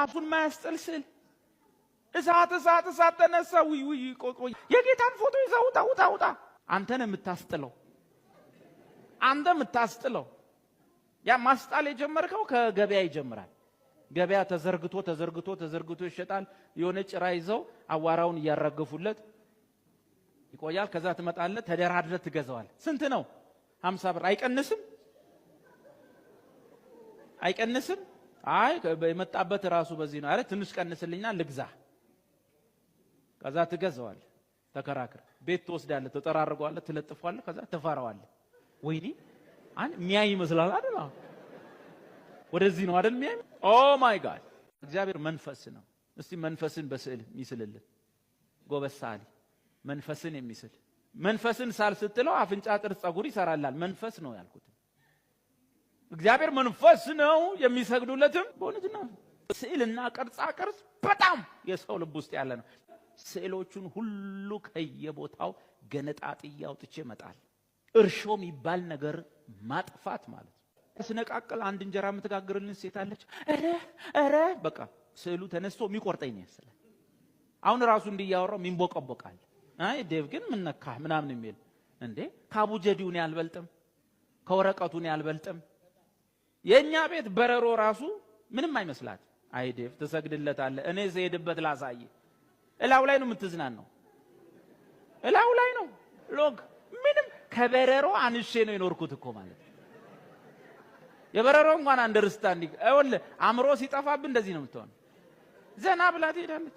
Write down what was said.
ራሱን ማያስጥል ስዕል እሳት ተነሳ። ውይ ቆይ የጌታን ፎቶ ይዘው ውጣ። አንተን የምታስጥለው ያ ማስጣል የጀመርከው ከገበያ ይጀምራል። ገበያ ተዘርግቶ ይሸጣል። የሆነ ጭራ ይዘው አዋራውን እያራገፉለት ይቆያል። ከዛ ትመጣለህ፣ ተደራድረህ ትገዛዋል። ስንት ነው? 50 ብር። አይቀንስም። አይ የመጣበት ራሱ በዚህ ነው። አረ ትንሽ ቀንስልኝና ልግዛ። ከዛ ትገዛዋለህ። ተከራክር። ቤት ትወስዳለህ፣ ተጠራርገዋለህ፣ ትለጥፈዋለህ። ከዛ ትፈራዋለህ። ወይኔ ሚያይ ይመስላል አይደል? ወደዚህ ነው አይደል ሚያይ? ኦ ማይ ጋድ! እግዚአብሔር መንፈስ ነው። እስቲ መንፈስን በስዕል የሚስልልን ጎበዝ ሳሊ። መንፈስን የሚስል መንፈስን ሳል ስትለው አፍንጫ ጥርስ ጸጉር ይሰራላል። መንፈስ ነው ያልኩት። እግዚአብሔር መንፈስ ነው። የሚሰግዱለትም በእውነት ነው። ስዕልና ቅርጻ ቅርጽ በጣም የሰው ልብ ውስጥ ያለ ነው። ስዕሎቹን ሁሉ ከየቦታው ገነጣጥዬ አውጥቼ መጣል፣ እርሾ የሚባል ነገር ማጥፋት ማለት ነው። ስነቃቀል አንድ እንጀራ የምትጋግርልን ሴት አለች። ኧረ በቃ ስዕሉ ተነስቶ የሚቆርጠኝ ነው ያስላል። አሁን ራሱ እንዲያወራው ሚንቦቀቦቃል። አይ ዴቭ ግን ምን ነካህ ምናምን የሚል እንዴ ካቡጀዲውን ያልበልጥም ከወረቀቱን ያልበልጥም። የኛ ቤት በረሮ ራሱ ምንም አይመስላት። አይ ዴቭ ትሰግድለታለህ። እኔ ዘሄድበት ላሳይ። እላው ላይ ነው የምትዝናናው። እላው ላይ ነው ሎግ ምንም ከበረሮ አንሼ ነው የኖርኩት እኮ ማለት የበረሮ እንኳን አንደርስታንዲንግ አይወል አምሮ ሲጠፋብ እንደዚህ ነው የምትሆነው። ዘና ብላ ትሄዳለች።